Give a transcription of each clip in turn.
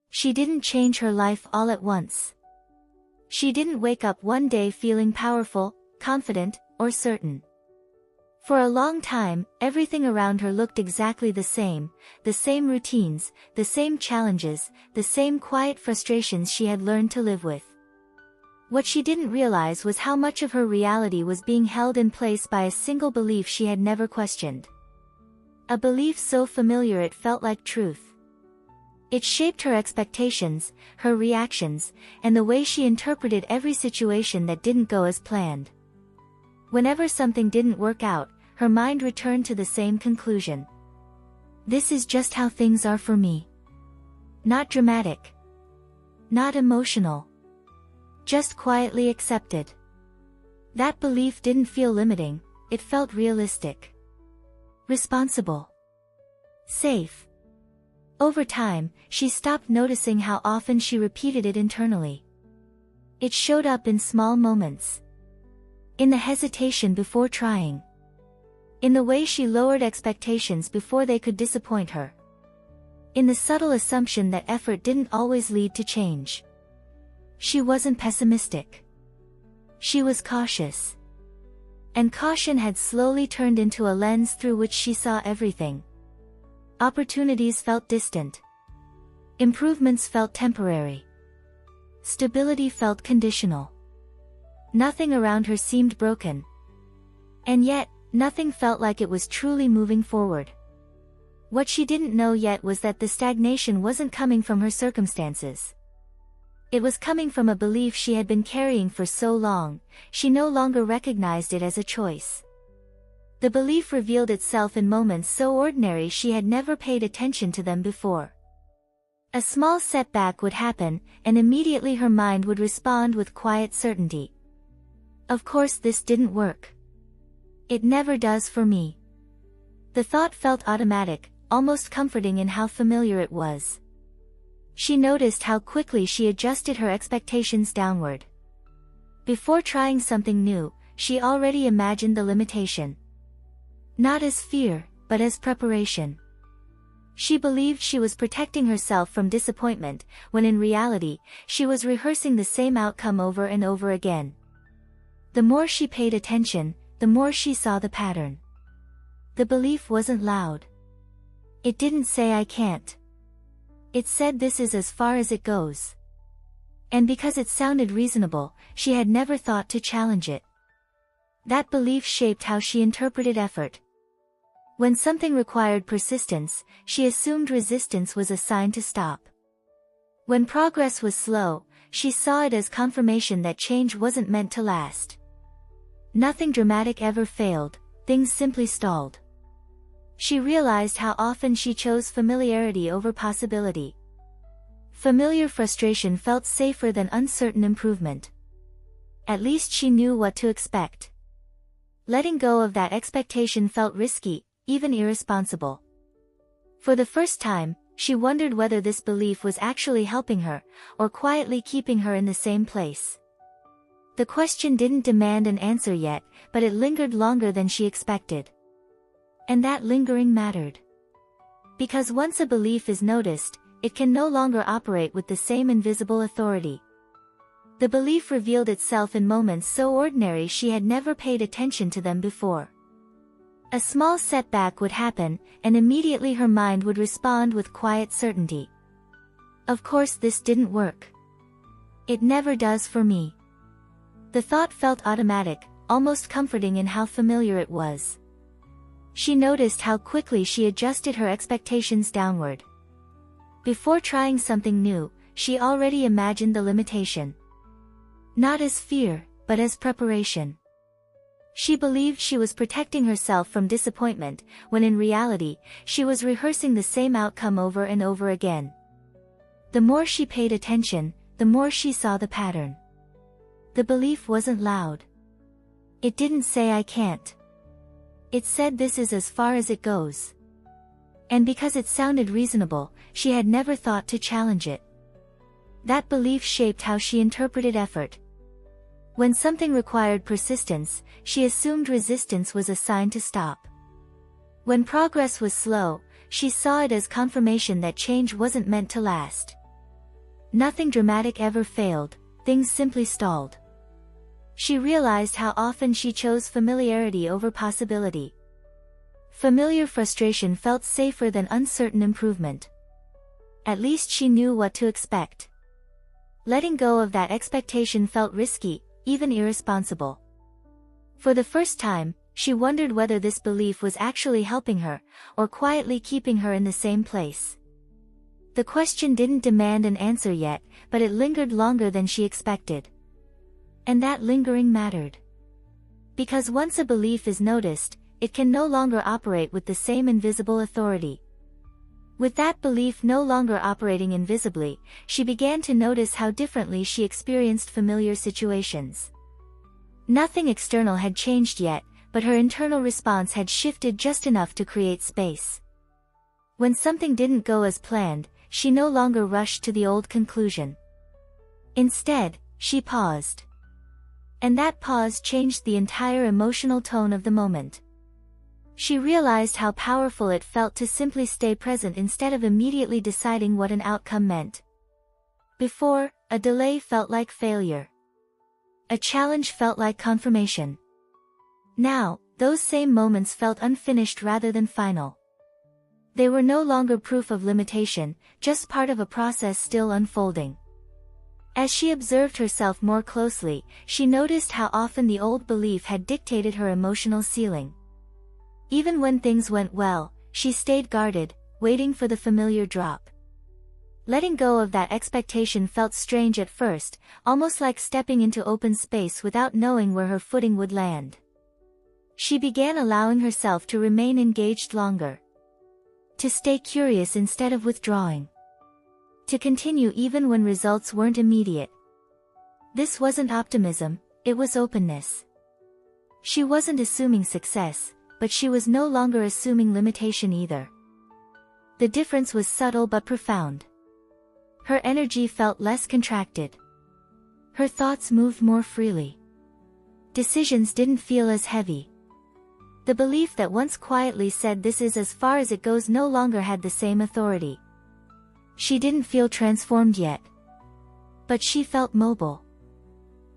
She didn't change her life all at once. She didn't wake up one day feeling powerful, confident, or certain. For a long time, everything around her looked exactly the same routines, the same challenges, the same quiet frustrations she had learned to live with. What she didn't realize was how much of her reality was being held in place by a single belief she had never questioned. A belief so familiar it felt like truth. It shaped her expectations, her reactions, and the way she interpreted every situation that didn't go as planned. Whenever something didn't work out, her mind returned to the same conclusion. This is just how things are for me. Not dramatic. Not emotional. Just quietly accepted. That belief didn't feel limiting, it felt realistic. Responsible. Safe. Over time, she stopped noticing how often she repeated it internally. It showed up in small moments. In the hesitation before trying. In the way she lowered expectations before they could disappoint her. In the subtle assumption that effort didn't always lead to change. She wasn't pessimistic. She was cautious. And caution had slowly turned into a lens through which she saw everything. Opportunities felt distant. Improvements felt temporary. Stability felt conditional. Nothing around her seemed broken. And yet, nothing felt like it was truly moving forward. What she didn't know yet was that the stagnation wasn't coming from her circumstances. It was coming from a belief she had been carrying for so long, she no longer recognized it as a choice. The belief revealed itself in moments so ordinary she had never paid attention to them before. A small setback would happen, and immediately her mind would respond with quiet certainty. Of course this didn't work. It never does for me. The thought felt automatic, almost comforting in how familiar it was. She noticed how quickly she adjusted her expectations downward. Before trying something new, she already imagined the limitation. Not as fear, but as preparation. She believed she was protecting herself from disappointment, when in reality, she was rehearsing the same outcome over and over again. The more she paid attention, the more she saw the pattern. The belief wasn't loud. It didn't say I can't. It said this is as far as it goes. And because it sounded reasonable, she had never thought to challenge it. That belief shaped how she interpreted effort. When something required persistence, she assumed resistance was a sign to stop. When progress was slow, she saw it as confirmation that change wasn't meant to last. Nothing dramatic ever failed, things simply stalled. She realized how often she chose familiarity over possibility. Familiar frustration felt safer than uncertain improvement. At least she knew what to expect. Letting go of that expectation felt risky, even irresponsible. For the first time, she wondered whether this belief was actually helping her, or quietly keeping her in the same place. The question didn't demand an answer yet, but it lingered longer than she expected. And that lingering mattered. Because once a belief is noticed, it can no longer operate with the same invisible authority. The belief revealed itself in moments so ordinary she had never paid attention to them before. A small setback would happen, and immediately her mind would respond with quiet certainty. Of course this didn't work. It never does for me. The thought felt automatic, almost comforting in how familiar it was. She noticed how quickly she adjusted her expectations downward. Before trying something new, she already imagined the limitation. Not as fear, but as preparation. She believed she was protecting herself from disappointment, when in reality, she was rehearsing the same outcome over and over again. The more she paid attention, the more she saw the pattern. The belief wasn't loud. It didn't say I can't. It said this is as far as it goes. And because it sounded reasonable, she had never thought to challenge it. That belief shaped how she interpreted effort. When something required persistence, she assumed resistance was a sign to stop. When progress was slow, she saw it as confirmation that change wasn't meant to last. Nothing dramatic ever failed, things simply stalled. She realized how often she chose familiarity over possibility. Familiar frustration felt safer than uncertain improvement. At least she knew what to expect. Letting go of that expectation felt risky, even irresponsible. For the first time, she wondered whether this belief was actually helping her, or quietly keeping her in the same place. The question didn't demand an answer yet, but it lingered longer than she expected. And that lingering mattered. Because once a belief is noticed, it can no longer operate with the same invisible authority. With that belief no longer operating invisibly, she began to notice how differently she experienced familiar situations. Nothing external had changed yet, but her internal response had shifted just enough to create space. When something didn't go as planned, she no longer rushed to the old conclusion. Instead, she paused. And that pause changed the entire emotional tone of the moment. She realized how powerful it felt to simply stay present instead of immediately deciding what an outcome meant. Before, a delay felt like failure. A challenge felt like confirmation. Now, those same moments felt unfinished rather than final. They were no longer proof of limitation, just part of a process still unfolding. As she observed herself more closely, she noticed how often the old belief had dictated her emotional ceiling. Even when things went well, she stayed guarded, waiting for the familiar drop. Letting go of that expectation felt strange at first, almost like stepping into open space without knowing where her footing would land. She began allowing herself to remain engaged longer. To stay curious instead of withdrawing. To continue even when results weren't immediate. This wasn't optimism, it was openness. She wasn't assuming success, but she was no longer assuming limitation either. The difference was subtle but profound. Her energy felt less contracted. Her thoughts moved more freely. Decisions didn't feel as heavy. The belief that once quietly said this is as far as it goes no longer had the same authority. She didn't feel transformed yet. But she felt mobile.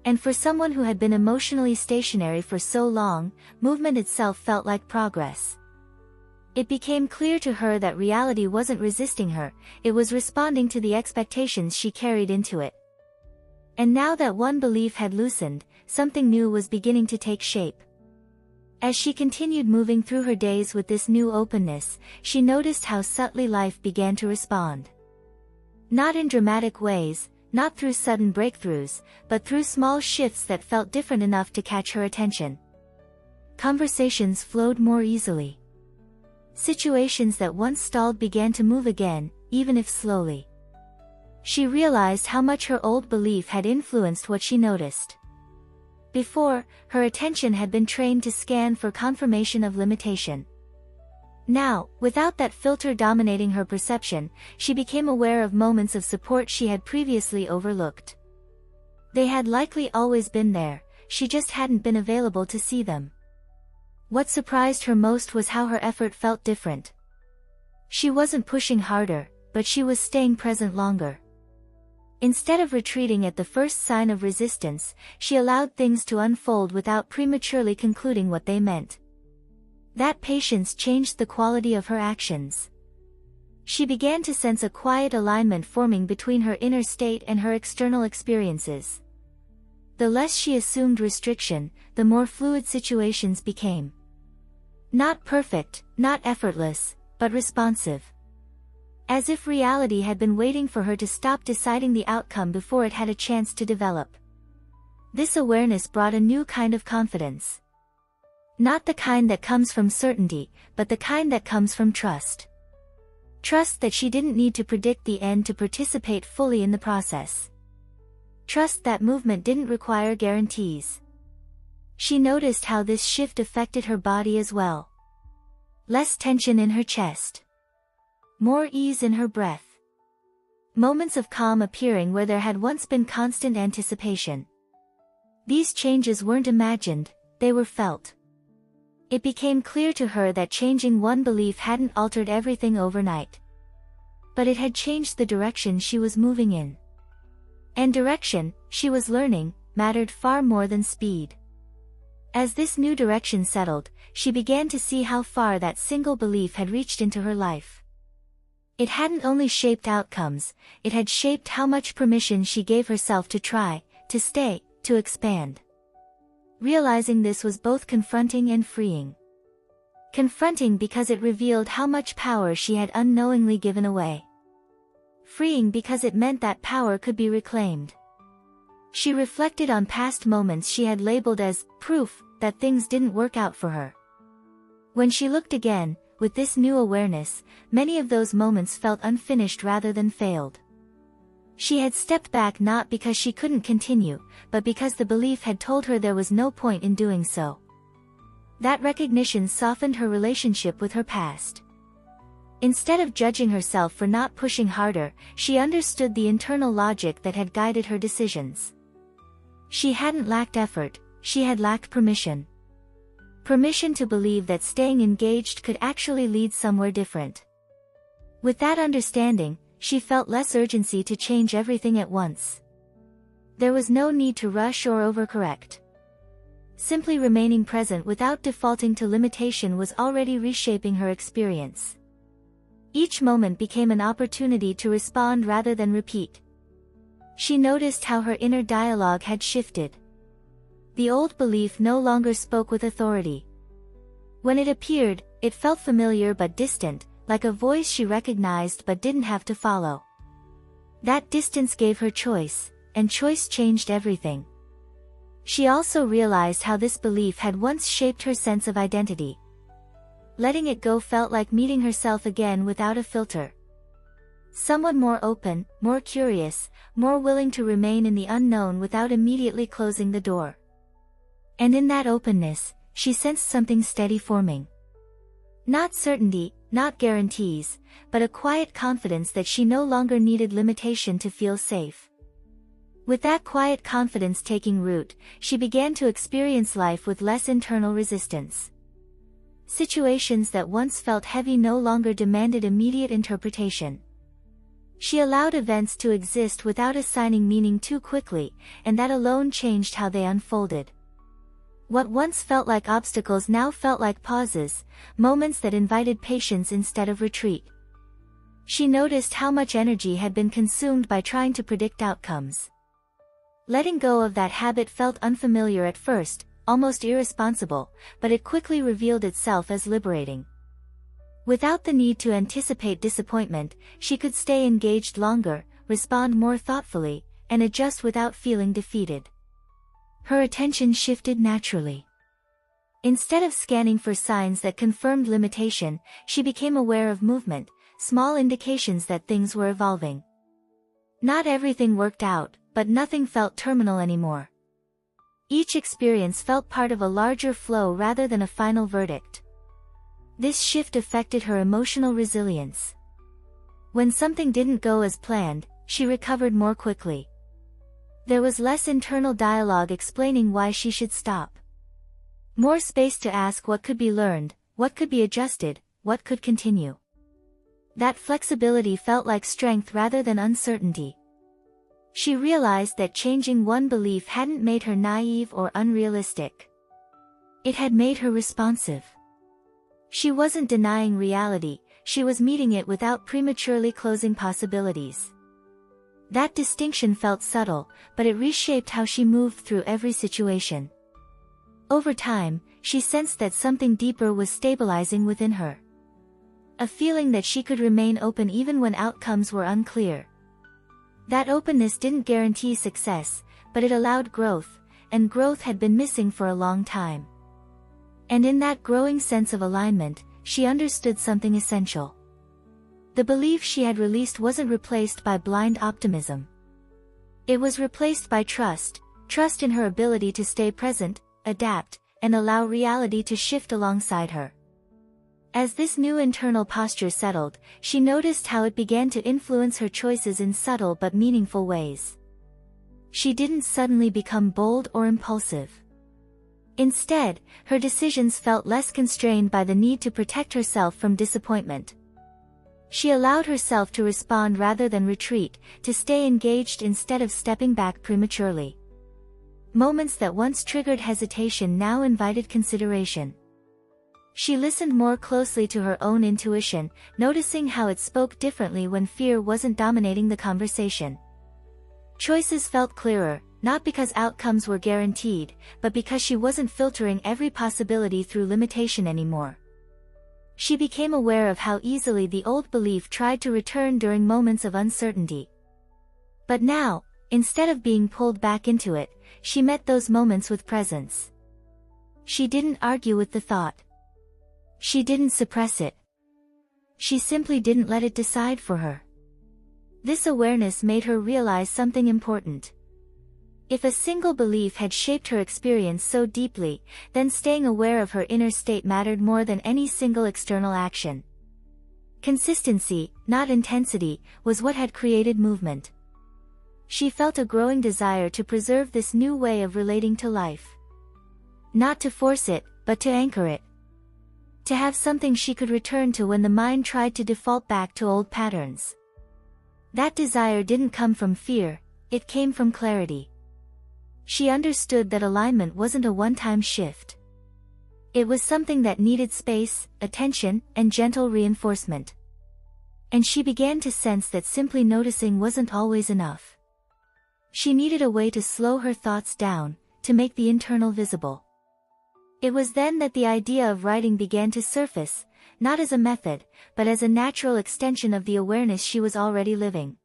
And for someone who had been emotionally stationary for so long, movement itself felt like progress. It became clear to her that reality wasn't resisting her, it was responding to the expectations she carried into it. And now that one belief had loosened, something new was beginning to take shape. As she continued moving through her days with this new openness, she noticed how subtly life began to respond. Not in dramatic ways, not through sudden breakthroughs, but through small shifts that felt different enough to catch her attention. Conversations flowed more easily. Situations that once stalled began to move again, even if slowly. She realized how much her old belief had influenced what she noticed. Before, her attention had been trained to scan for confirmation of limitation. Now, without that filter dominating her perception, she became aware of moments of support she had previously overlooked. They had likely always been there, she just hadn't been available to see them. What surprised her most was how her effort felt different. She wasn't pushing harder, but she was staying present longer. Instead of retreating at the first sign of resistance, she allowed things to unfold without prematurely concluding what they meant. That patience changed the quality of her actions. She began to sense a quiet alignment forming between her inner state and her external experiences. The less she assumed restriction, the more fluid situations became. Not perfect, not effortless, but responsive. As if reality had been waiting for her to stop deciding the outcome before it had a chance to develop. This awareness brought a new kind of confidence. Not the kind that comes from certainty, but the kind that comes from trust. Trust that she didn't need to predict the end to participate fully in the process. Trust that movement didn't require guarantees. She noticed how this shift affected her body as well. Less tension in her chest. More ease in her breath. Moments of calm appearing where there had once been constant anticipation. These changes weren't imagined, they were felt. It became clear to her that changing one belief hadn't altered everything overnight. But it had changed the direction she was moving in. And direction, she was learning, mattered far more than speed. As this new direction settled, she began to see how far that single belief had reached into her life. It hadn't only shaped outcomes, it had shaped how much permission she gave herself to try, to stay, to expand. Realizing this was both confronting and freeing. Confronting because it revealed how much power she had unknowingly given away. Freeing because it meant that power could be reclaimed. She reflected on past moments she had labeled as proof that things didn't work out for her. When she looked again, with this new awareness, many of those moments felt unfinished rather than failed. She had stepped back not because she couldn't continue, but because the belief had told her there was no point in doing so. That recognition softened her relationship with her past. Instead of judging herself for not pushing harder, she understood the internal logic that had guided her decisions. She hadn't lacked effort, she had lacked permission. Permission to believe that staying engaged could actually lead somewhere different. With that understanding, she felt less urgency to change everything at once. There was no need to rush or overcorrect. Simply remaining present without defaulting to limitation was already reshaping her experience. Each moment became an opportunity to respond rather than repeat. She noticed how her inner dialogue had shifted. The old belief no longer spoke with authority. When it appeared, it felt familiar but distant, like a voice she recognized but didn't have to follow. That distance gave her choice, and choice changed everything. She also realized how this belief had once shaped her sense of identity. Letting it go felt like meeting herself again without a filter. Someone more open, more curious, more willing to remain in the unknown without immediately closing the door. And in that openness, she sensed something steady forming. Not certainty, not guarantees, but a quiet confidence that she no longer needed limitation to feel safe. With that quiet confidence taking root, she began to experience life with less internal resistance. Situations that once felt heavy no longer demanded immediate interpretation. She allowed events to exist without assigning meaning too quickly, and that alone changed how they unfolded. What once felt like obstacles now felt like pauses, moments that invited patience instead of retreat. She noticed how much energy had been consumed by trying to predict outcomes. Letting go of that habit felt unfamiliar at first, almost irresponsible, but it quickly revealed itself as liberating. Without the need to anticipate disappointment, she could stay engaged longer, respond more thoughtfully, and adjust without feeling defeated. Her attention shifted naturally. Instead of scanning for signs that confirmed limitation, she became aware of movement, small indications that things were evolving. Not everything worked out, but nothing felt terminal anymore. Each experience felt part of a larger flow rather than a final verdict. This shift affected her emotional resilience. When something didn't go as planned, she recovered more quickly. There was less internal dialogue explaining why she should stop. More space to ask what could be learned, what could be adjusted, what could continue. That flexibility felt like strength rather than uncertainty. She realized that changing one belief hadn't made her naive or unrealistic. It had made her responsive. She wasn't denying reality, she was meeting it without prematurely closing possibilities. That distinction felt subtle, but it reshaped how she moved through every situation. Over time, she sensed that something deeper was stabilizing within her. A feeling that she could remain open even when outcomes were unclear. That openness didn't guarantee success, but it allowed growth, and growth had been missing for a long time. And in that growing sense of alignment, she understood something essential. The belief she had released wasn't replaced by blind optimism. It was replaced by trust in her ability to stay present, adapt, and allow reality to shift alongside her. As this new internal posture settled, she noticed how it began to influence her choices in subtle but meaningful ways. She didn't suddenly become bold or impulsive. Instead, her decisions felt less constrained by the need to protect herself from disappointment. She allowed herself to respond rather than retreat, to stay engaged instead of stepping back prematurely. Moments that once triggered hesitation now invited consideration. She listened more closely to her own intuition, noticing how it spoke differently when fear wasn't dominating the conversation. Choices felt clearer, not because outcomes were guaranteed, but because she wasn't filtering every possibility through limitation anymore. She became aware of how easily the old belief tried to return during moments of uncertainty. But now, instead of being pulled back into it, she met those moments with presence. She didn't argue with the thought. She didn't suppress it. She simply didn't let it decide for her. This awareness made her realize something important. If a single belief had shaped her experience so deeply, then staying aware of her inner state mattered more than any single external action. Consistency, not intensity, was what had created movement. She felt a growing desire to preserve this new way of relating to life. Not to force it, but to anchor it. To have something she could return to when the mind tried to default back to old patterns. That desire didn't come from fear, it came from clarity. She understood that alignment wasn't a one-time shift. It was something that needed space, attention, and gentle reinforcement. And she began to sense that simply noticing wasn't always enough. She needed a way to slow her thoughts down, to make the internal visible. It was then that the idea of writing began to surface, not as a method, but as a natural extension of the awareness she was already living.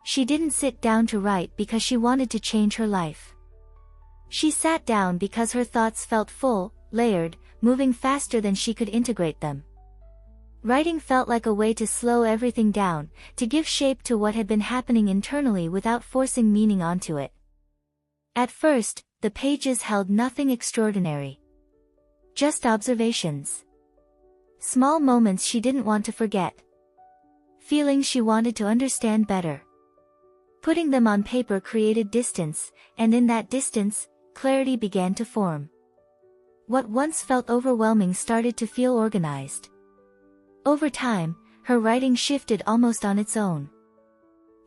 She didn't sit down to write because she wanted to change her life. She sat down because her thoughts felt full, layered, moving faster than she could integrate them. Writing felt like a way to slow everything down, to give shape to what had been happening internally without forcing meaning onto it. At first, the pages held nothing extraordinary. Just observations. Small moments she didn't want to forget. Feelings she wanted to understand better. Putting them on paper created distance, and in that distance, clarity began to form. What once felt overwhelming started to feel organized. Over time, her writing shifted almost on its own.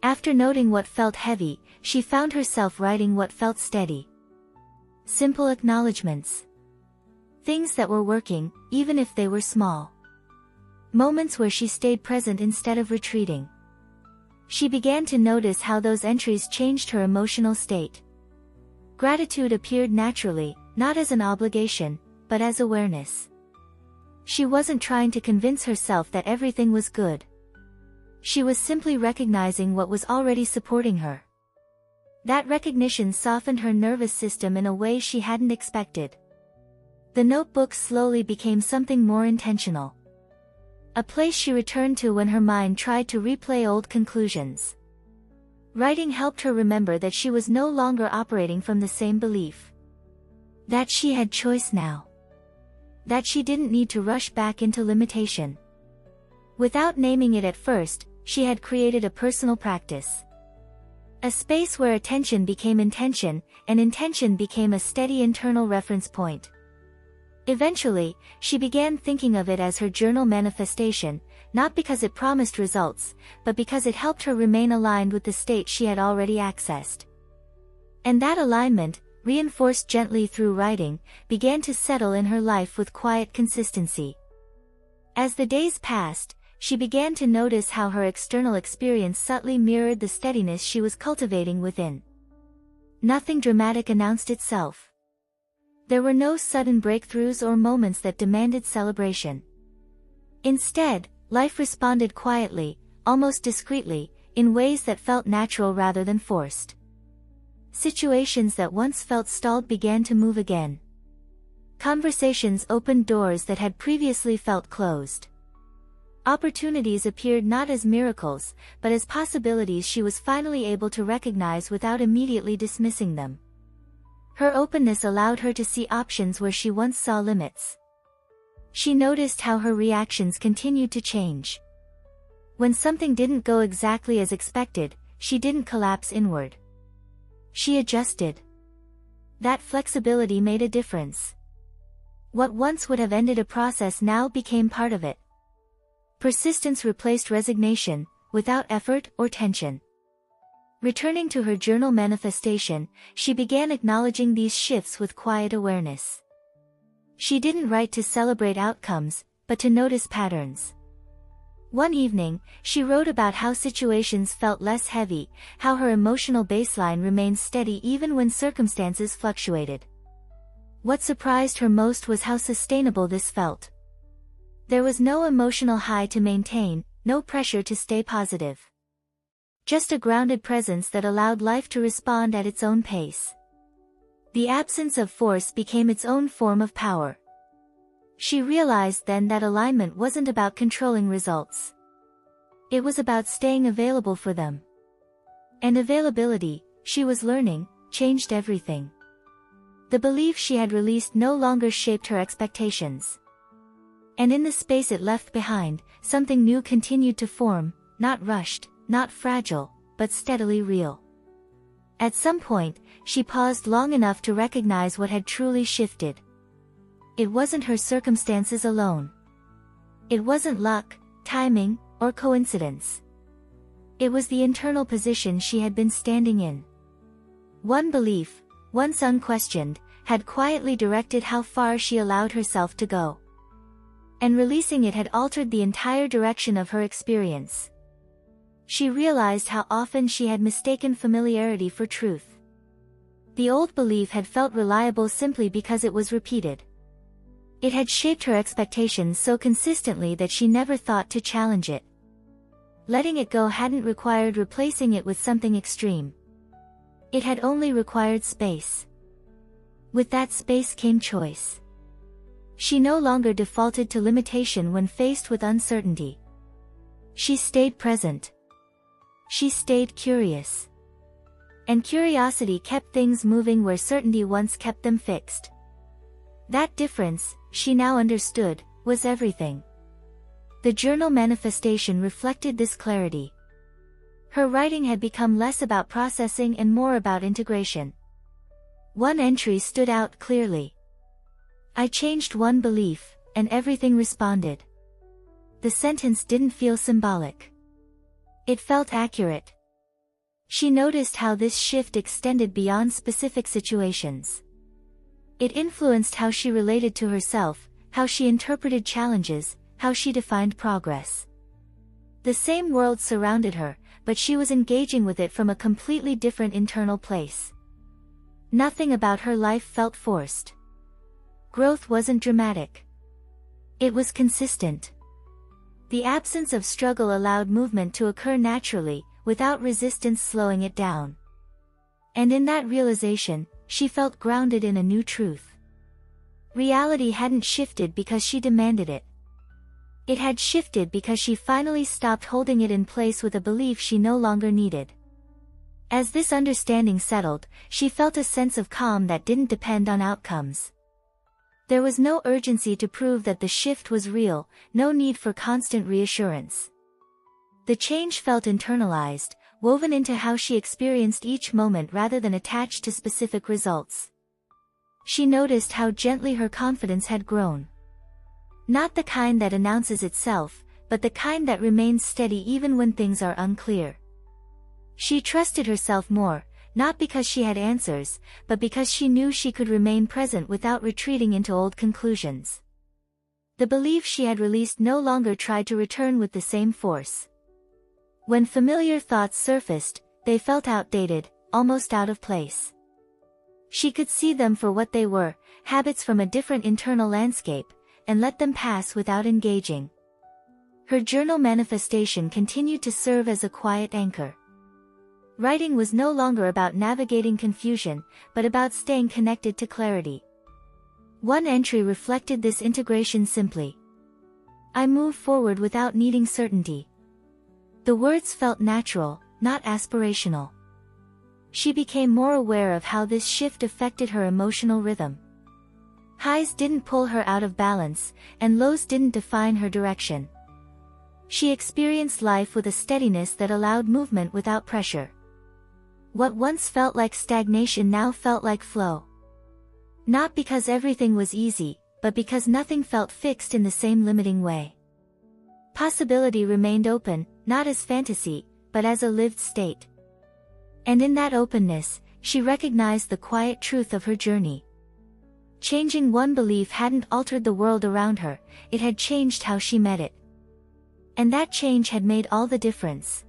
After noting what felt heavy, she found herself writing what felt steady. Simple acknowledgments. Things that were working, even if they were small. Moments where she stayed present instead of retreating. She began to notice how those entries changed her emotional state. Gratitude appeared naturally, not as an obligation, but as awareness. She wasn't trying to convince herself that everything was good. She was simply recognizing what was already supporting her. That recognition softened her nervous system in a way she hadn't expected. The notebook slowly became something more intentional. A place she returned to when her mind tried to replay old conclusions. Writing helped her remember that she was no longer operating from the same belief. That she had choice now. That she didn't need to rush back into limitation. Without naming it at first, she had created a personal practice. A space where attention became intention, and intention became a steady internal reference point. Eventually, she began thinking of it as her journal manifestation, not because it promised results, but because it helped her remain aligned with the state she had already accessed. And that alignment, reinforced gently through writing, began to settle in her life with quiet consistency. As the days passed, she began to notice how her external experience subtly mirrored the steadiness she was cultivating within. Nothing dramatic announced itself. There were no sudden breakthroughs or moments that demanded celebration. Instead, life responded quietly, almost discreetly, in ways that felt natural rather than forced. Situations that once felt stalled began to move again. Conversations opened doors that had previously felt closed. Opportunities appeared not as miracles, but as possibilities she was finally able to recognize without immediately dismissing them. Her openness allowed her to see options where she once saw limits. She noticed how her reactions continued to change. When something didn't go exactly as expected, she didn't collapse inward. She adjusted. That flexibility made a difference. What once would have ended a process now became part of it. Persistence replaced resignation, without effort or tension. Returning to her journal manifestation, she began acknowledging these shifts with quiet awareness. She didn't write to celebrate outcomes, but to notice patterns. One evening, she wrote about how situations felt less heavy, how her emotional baseline remained steady even when circumstances fluctuated. What surprised her most was how sustainable this felt. There was no emotional high to maintain, no pressure to stay positive. Just a grounded presence that allowed life to respond at its own pace. The absence of force became its own form of power. She realized then that alignment wasn't about controlling results. It was about staying available for them. And availability, she was learning, changed everything. The belief she had released no longer shaped her expectations. And in the space it left behind, something new continued to form, not rushed, not fragile, but steadily real. At some point, she paused long enough to recognize what had truly shifted. It wasn't her circumstances alone. It wasn't luck, timing, or coincidence. It was the internal position she had been standing in. One belief, once unquestioned, had quietly directed how far she allowed herself to go. And releasing it had altered the entire direction of her experience. She realized how often she had mistaken familiarity for truth. The old belief had felt reliable simply because it was repeated. It had shaped her expectations so consistently that she never thought to challenge it. Letting it go hadn't required replacing it with something extreme. It had only required space. With that space came choice. She no longer defaulted to limitation when faced with uncertainty. She stayed present. She stayed curious. And curiosity kept things moving where certainty once kept them fixed. That difference, she now understood, was everything. The journal manifestation reflected this clarity. Her writing had become less about processing and more about integration. One entry stood out clearly. I changed one belief, and everything responded. The sentence didn't feel symbolic. It felt accurate. She noticed how this shift extended beyond specific situations. It influenced how she related to herself, how she interpreted challenges, how she defined progress. The same world surrounded her, but she was engaging with it from a completely different internal place. Nothing about her life felt forced. Growth wasn't dramatic. It was consistent. The absence of struggle allowed movement to occur naturally, without resistance slowing it down. And in that realization, she felt grounded in a new truth. Reality hadn't shifted because she demanded it. It had shifted because she finally stopped holding it in place with a belief she no longer needed. As this understanding settled, she felt a sense of calm that didn't depend on outcomes. There was no urgency to prove that the shift was real, no need for constant reassurance. The change felt internalized, woven into how she experienced each moment rather than attached to specific results. She noticed how gently her confidence had grown. Not the kind that announces itself, but the kind that remains steady even when things are unclear. She trusted herself more, not because she had answers, but because she knew she could remain present without retreating into old conclusions. The belief she had released no longer tried to return with the same force. When familiar thoughts surfaced, they felt outdated, almost out of place. She could see them for what they were, habits from a different internal landscape, and let them pass without engaging. Her journal manifestation continued to serve as a quiet anchor. Writing was no longer about navigating confusion, but about staying connected to clarity. One entry reflected this integration simply. I move forward without needing certainty. The words felt natural, not aspirational. She became more aware of how this shift affected her emotional rhythm. Highs didn't pull her out of balance, and lows didn't define her direction. She experienced life with a steadiness that allowed movement without pressure. What once felt like stagnation now felt like flow. Not because everything was easy, but because nothing felt fixed in the same limiting way. Possibility remained open, not as fantasy, but as a lived state. And in that openness, she recognized the quiet truth of her journey. Changing one belief hadn't altered the world around her, it had changed how she met it. And that change had made all the difference.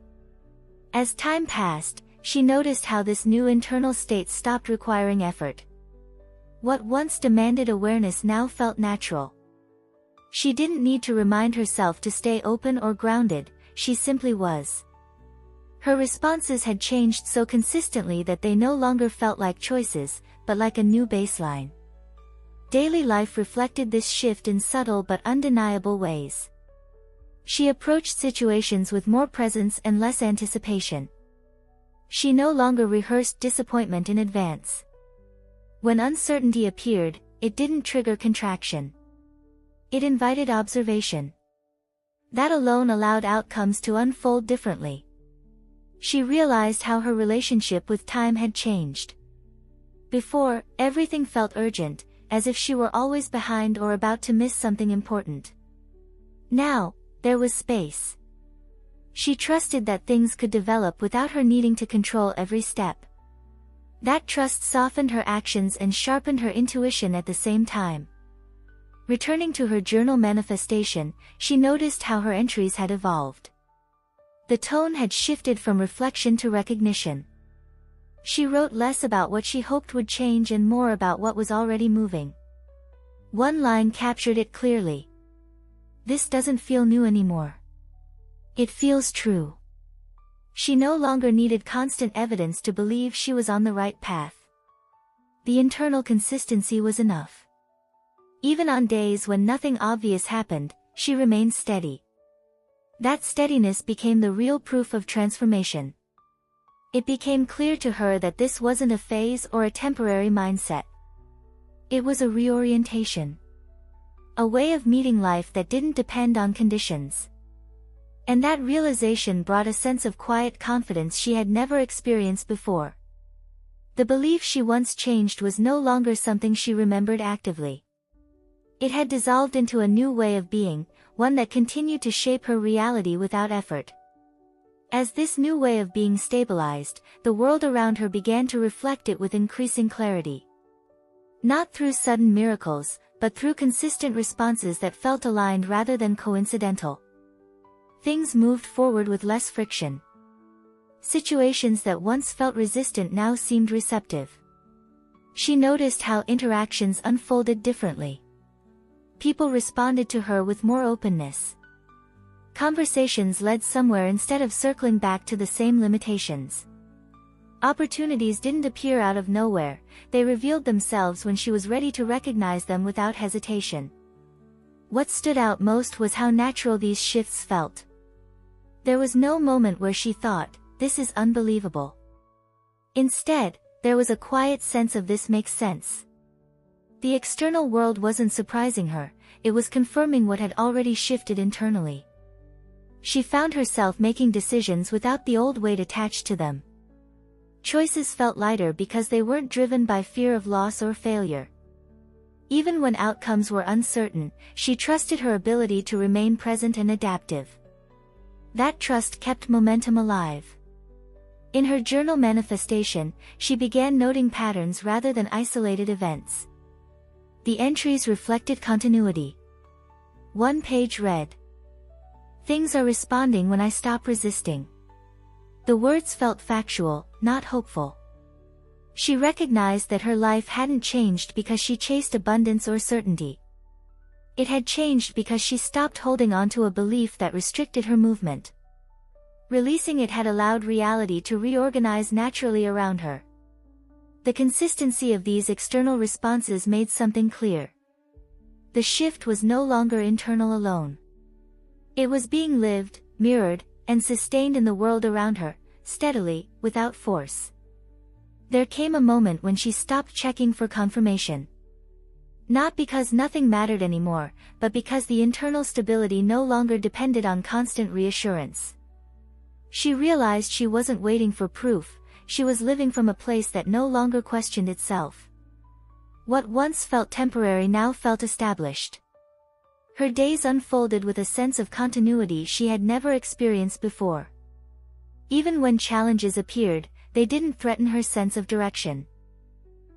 As time passed, she noticed how this new internal state stopped requiring effort. What once demanded awareness now felt natural. She didn't need to remind herself to stay open or grounded, she simply was. Her responses had changed so consistently that they no longer felt like choices, but like a new baseline. Daily life reflected this shift in subtle but undeniable ways. She approached situations with more presence and less anticipation. She no longer rehearsed disappointment in advance. When uncertainty appeared, it didn't trigger contraction. It invited observation. That alone allowed outcomes to unfold differently. She realized how her relationship with time had changed. Before, everything felt urgent, as if she were always behind or about to miss something important. Now, there was space. She trusted that things could develop without her needing to control every step. That trust softened her actions and sharpened her intuition at the same time. Returning to her journal manifestation, she noticed how her entries had evolved. The tone had shifted from reflection to recognition. She wrote less about what she hoped would change and more about what was already moving. One line captured it clearly. "This doesn't feel new anymore. It feels true." She no longer needed constant evidence to believe she was on the right path. The internal consistency was enough. Even on days when nothing obvious happened, she remained steady. That steadiness became the real proof of transformation. It became clear to her that this wasn't a phase or a temporary mindset. It was a reorientation. A way of meeting life that didn't depend on conditions. And that realization brought a sense of quiet confidence she had never experienced before. The belief she once changed was no longer something she remembered actively. It had dissolved into a new way of being, one that continued to shape her reality without effort. As this new way of being stabilized, the world around her began to reflect it with increasing clarity. Not through sudden miracles, but through consistent responses that felt aligned rather than coincidental. Things moved forward with less friction. Situations that once felt resistant now seemed receptive. She noticed how interactions unfolded differently. People responded to her with more openness. Conversations led somewhere instead of circling back to the same limitations. Opportunities didn't appear out of nowhere, they revealed themselves when she was ready to recognize them without hesitation. What stood out most was how natural these shifts felt. There was no moment where she thought, "This is unbelievable." Instead, there was a quiet sense of "this makes sense." The external world wasn't surprising her, it was confirming what had already shifted internally. She found herself making decisions without the old weight attached to them. Choices felt lighter because they weren't driven by fear of loss or failure. Even when outcomes were uncertain, she trusted her ability to remain present and adaptive. That trust kept momentum alive. In her journal manifestation, she began noting patterns rather than isolated events. The entries reflected continuity. One page read, "Things are responding when I stop resisting." The words felt factual, not hopeful. She recognized that her life hadn't changed because she chased abundance or certainty. It had changed because she stopped holding on to a belief that restricted her movement. Releasing it had allowed reality to reorganize naturally around her. The consistency of these external responses made something clear. The shift was no longer internal alone. It was being lived, mirrored, and sustained in the world around her, steadily, without force. There came a moment when she stopped checking for confirmation. Not because nothing mattered anymore, but because the internal stability no longer depended on constant reassurance. She realized she wasn't waiting for proof, she was living from a place that no longer questioned itself. What once felt temporary now felt established. Her days unfolded with a sense of continuity she had never experienced before. Even when challenges appeared, they didn't threaten her sense of direction.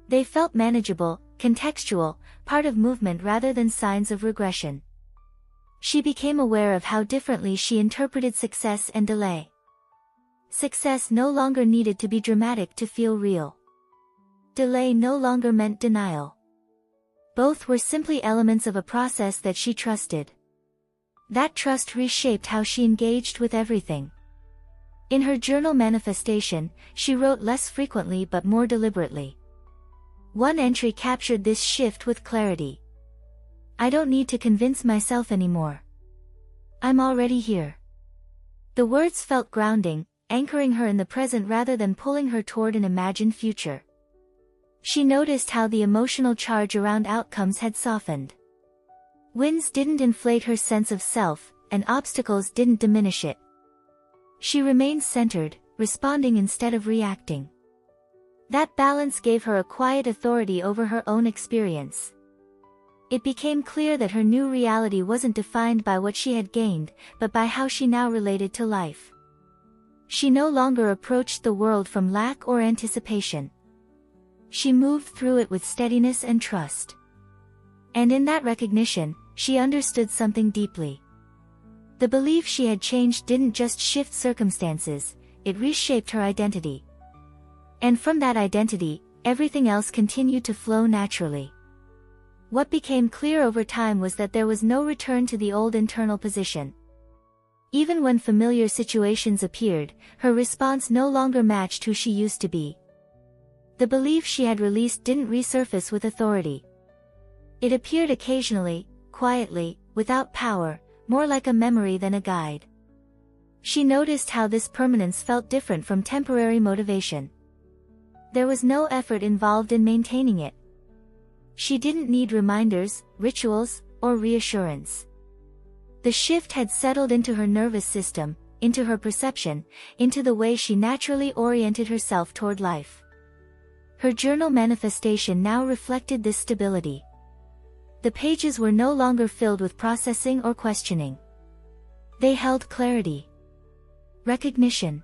They felt manageable, contextual, part of movement rather than signs of regression. She became aware of how differently she interpreted success and delay. Success no longer needed to be dramatic to feel real. Delay no longer meant denial. Both were simply elements of a process that she trusted. That trust reshaped how she engaged with everything. In her journal manifestation, she wrote less frequently but more deliberately. One entry captured this shift with clarity. I don't need to convince myself anymore. I'm already here. The words felt grounding, anchoring her in the present rather than pulling her toward an imagined future. She noticed how the emotional charge around outcomes had softened. Wins didn't inflate her sense of self, and obstacles didn't diminish it. She remained centered, responding instead of reacting. That balance gave her a quiet authority over her own experience. It became clear that her new reality wasn't defined by what she had gained, but by how she now related to life. She no longer approached the world from lack or anticipation. She moved through it with steadiness and trust. And in that recognition, she understood something deeply. The belief she had changed didn't just shift circumstances, it reshaped her identity. And from that identity, everything else continued to flow naturally. What became clear over time was that there was no return to the old internal position. Even when familiar situations appeared, her response no longer matched who she used to be. The belief she had released didn't resurface with authority. It appeared occasionally, quietly, without power, more like a memory than a guide. She noticed how this permanence felt different from temporary motivation. There was no effort involved in maintaining it. She didn't need reminders, rituals, or reassurance. The shift had settled into her nervous system, into her perception, into the way she naturally oriented herself toward life. Her journal manifestation now reflected this stability. The pages were no longer filled with processing or questioning. They held clarity. Recognition.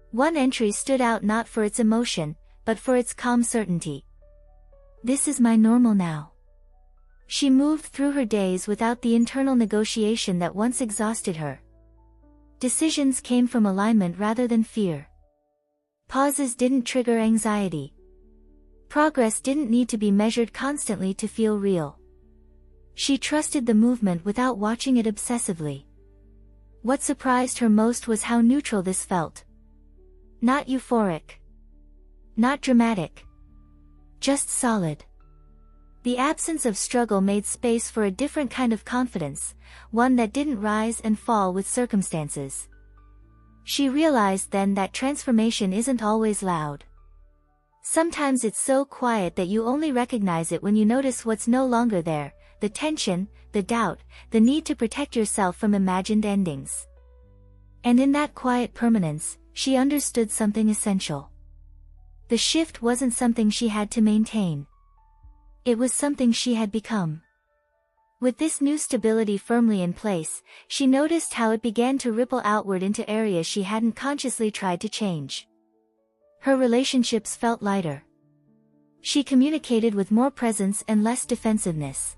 One entry stood out not for its emotion, but for its calm certainty. This is my normal now. She moved through her days without the internal negotiation that once exhausted her. Decisions came from alignment rather than fear. Pauses didn't trigger anxiety. Progress didn't need to be measured constantly to feel real. She trusted the movement without watching it obsessively. What surprised her most was how neutral this felt. Not euphoric. Not dramatic. Just solid. The absence of struggle made space for a different kind of confidence, one that didn't rise and fall with circumstances. She realized then that transformation isn't always loud. Sometimes it's so quiet that you only recognize it when you notice what's no longer there, the tension, the doubt, the need to protect yourself from imagined endings. And in that quiet permanence, she understood something essential. The shift wasn't something she had to maintain. It was something she had become. With this new stability firmly in place, she noticed how it began to ripple outward into areas she hadn't consciously tried to change. Her relationships felt lighter. She communicated with more presence and less defensiveness.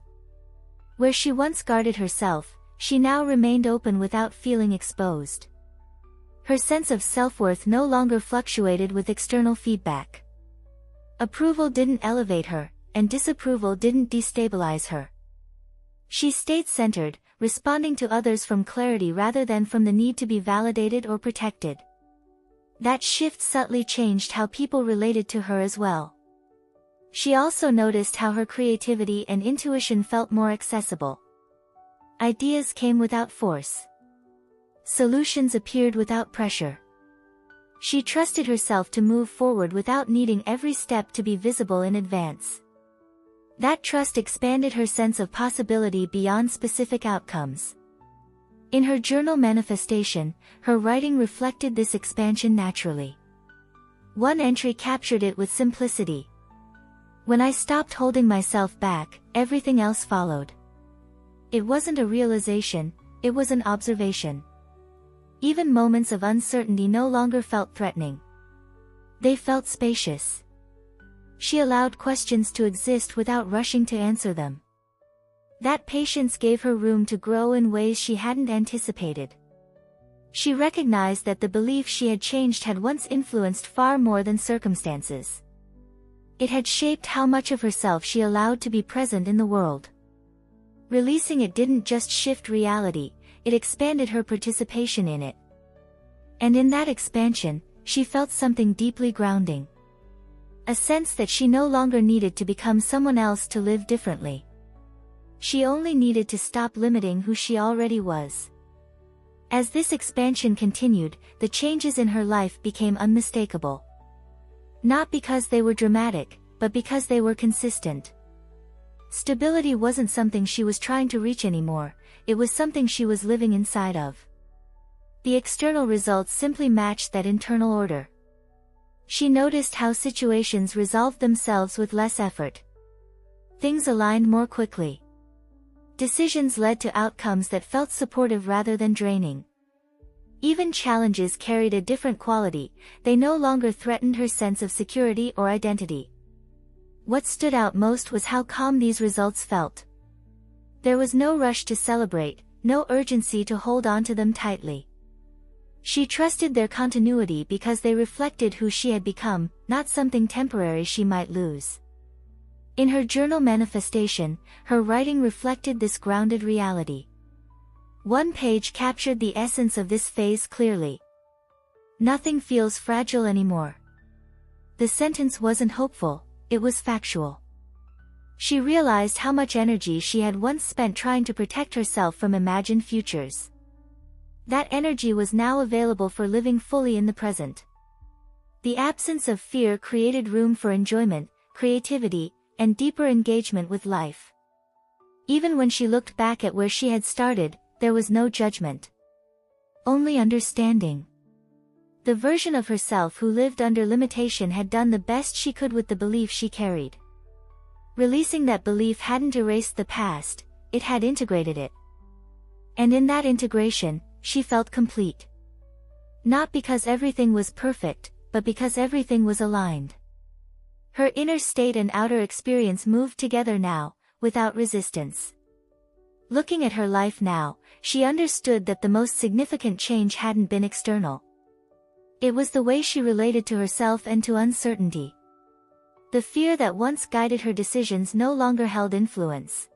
Where she once guarded herself, she now remained open without feeling exposed. Her sense of self-worth no longer fluctuated with external feedback. Approval didn't elevate her, and disapproval didn't destabilize her. She stayed centered, responding to others from clarity rather than from the need to be validated or protected. That shift subtly changed how people related to her as well. She also noticed how her creativity and intuition felt more accessible. Ideas came without force. Solutions appeared without pressure. She trusted herself to move forward without needing every step to be visible in advance. That trust expanded her sense of possibility beyond specific outcomes. In her journal manifestation, her writing reflected this expansion naturally. One entry captured it with simplicity. When I stopped holding myself back, everything else followed. It wasn't a realization, it was an observation. Even moments of uncertainty no longer felt threatening. They felt spacious. She allowed questions to exist without rushing to answer them. That patience gave her room to grow in ways she hadn't anticipated. She recognized that the belief she had changed had once influenced far more than circumstances. It had shaped how much of herself she allowed to be present in the world. Releasing it didn't just shift reality, it expanded her participation in it. And in that expansion, she felt something deeply grounding. A sense that she no longer needed to become someone else to live differently. She only needed to stop limiting who she already was. As this expansion continued, the changes in her life became unmistakable. Not because they were dramatic, but because they were consistent. Stability wasn't something she was trying to reach anymore, it was something she was living inside of. The external results simply matched that internal order. She noticed how situations resolved themselves with less effort. Things aligned more quickly. Decisions led to outcomes that felt supportive rather than draining. Even challenges carried a different quality, they no longer threatened her sense of security or identity. What stood out most was how calm these results felt. There was no rush to celebrate, no urgency to hold on to them tightly. She trusted their continuity because they reflected who she had become, not something temporary she might lose. In her journal manifestation, her writing reflected this grounded reality. One page captured the essence of this phase clearly. Nothing feels fragile anymore. The sentence wasn't hopeful, it was factual. She realized how much energy she had once spent trying to protect herself from imagined futures. That energy was now available for living fully in the present. The absence of fear created room for enjoyment, creativity, and deeper engagement with life. Even when she looked back at where she had started, there was no judgment. Only understanding. The version of herself who lived under limitation had done the best she could with the belief she carried. Releasing that belief hadn't erased the past, it had integrated it. And in that integration, she felt complete. Not because everything was perfect, but because everything was aligned. Her inner state and outer experience moved together now, without resistance. Looking at her life now, she understood that the most significant change hadn't been external. It was the way she related to herself and to uncertainty. The fear that once guided her decisions no longer held influence.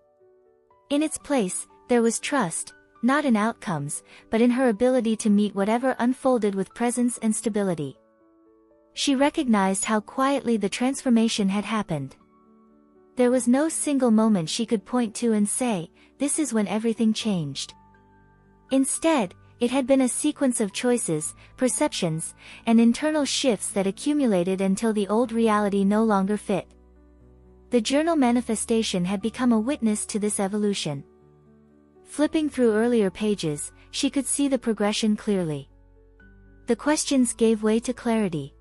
In its place, there was trust, not in outcomes, but in her ability to meet whatever unfolded with presence and stability. She recognized how quietly the transformation had happened. There was no single moment she could point to and say, "This is when everything changed." Instead, it had been a sequence of choices, perceptions, and internal shifts that accumulated until the old reality no longer fit. The journal manifestation had become a witness to this evolution. Flipping through earlier pages, she could see the progression clearly. The questions gave way to clarity.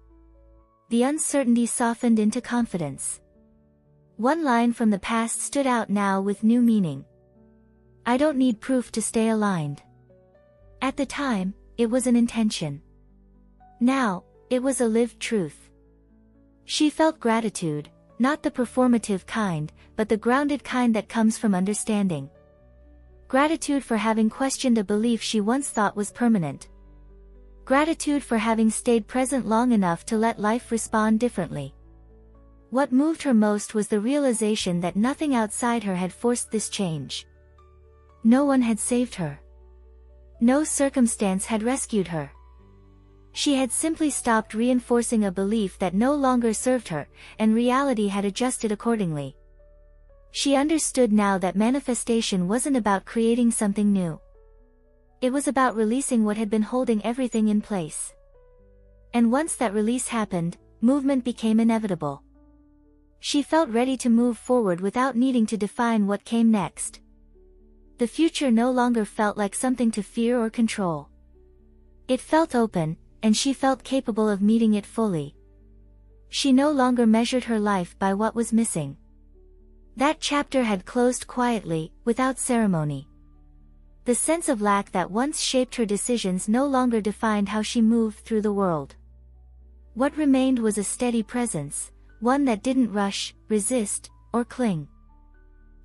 The uncertainty softened into confidence. One line from the past stood out now with new meaning. "I don't need proof to stay aligned." At the time, it was an intention. Now, it was a lived truth. She felt gratitude, not the performative kind, but the grounded kind that comes from understanding. Gratitude for having questioned a belief she once thought was permanent. Gratitude for having stayed present long enough to let life respond differently. What moved her most was the realization that nothing outside her had forced this change. No one had saved her. No circumstance had rescued her. She had simply stopped reinforcing a belief that no longer served her, and reality had adjusted accordingly. She understood now that manifestation wasn't about creating something new. It was about releasing what had been holding everything in place. And once that release happened, movement became inevitable. She felt ready to move forward without needing to define what came next. The future no longer felt like something to fear or control. It felt open, and she felt capable of meeting it fully. She no longer measured her life by what was missing. That chapter had closed quietly, without ceremony. The sense of lack that once shaped her decisions no longer defined how she moved through the world. What remained was a steady presence, one that didn't rush, resist, or cling.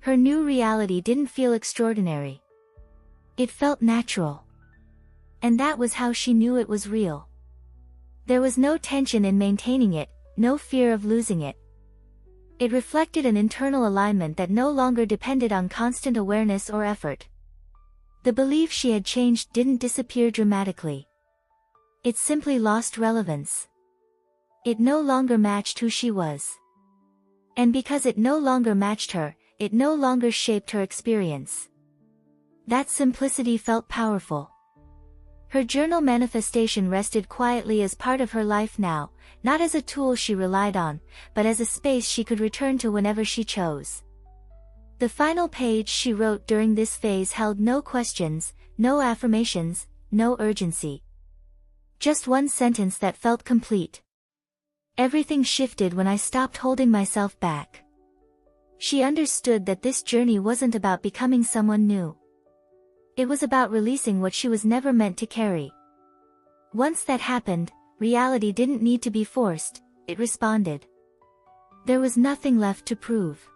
Her new reality didn't feel extraordinary. It felt natural. And that was how she knew it was real. There was no tension in maintaining it, no fear of losing it. It reflected an internal alignment that no longer depended on constant awareness or effort. The belief she had changed didn't disappear dramatically. It simply lost relevance. It no longer matched who she was. And because it no longer matched her, it no longer shaped her experience. That simplicity felt powerful. Her journal manifestation rested quietly as part of her life now, not as a tool she relied on, but as a space she could return to whenever she chose. The final page she wrote during this phase held no questions, no affirmations, no urgency. Just one sentence that felt complete. Everything shifted when I stopped holding myself back. She understood that this journey wasn't about becoming someone new. It was about releasing what she was never meant to carry. Once that happened, reality didn't need to be forced, it responded. There was nothing left to prove.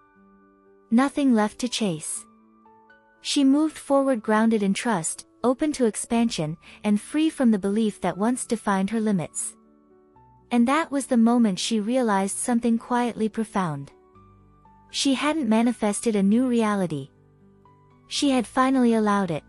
Nothing left to chase. She moved forward grounded in trust, open to expansion, and free from the belief that once defined her limits. And that was the moment she realized something quietly profound. She hadn't manifested a new reality. She had finally allowed it.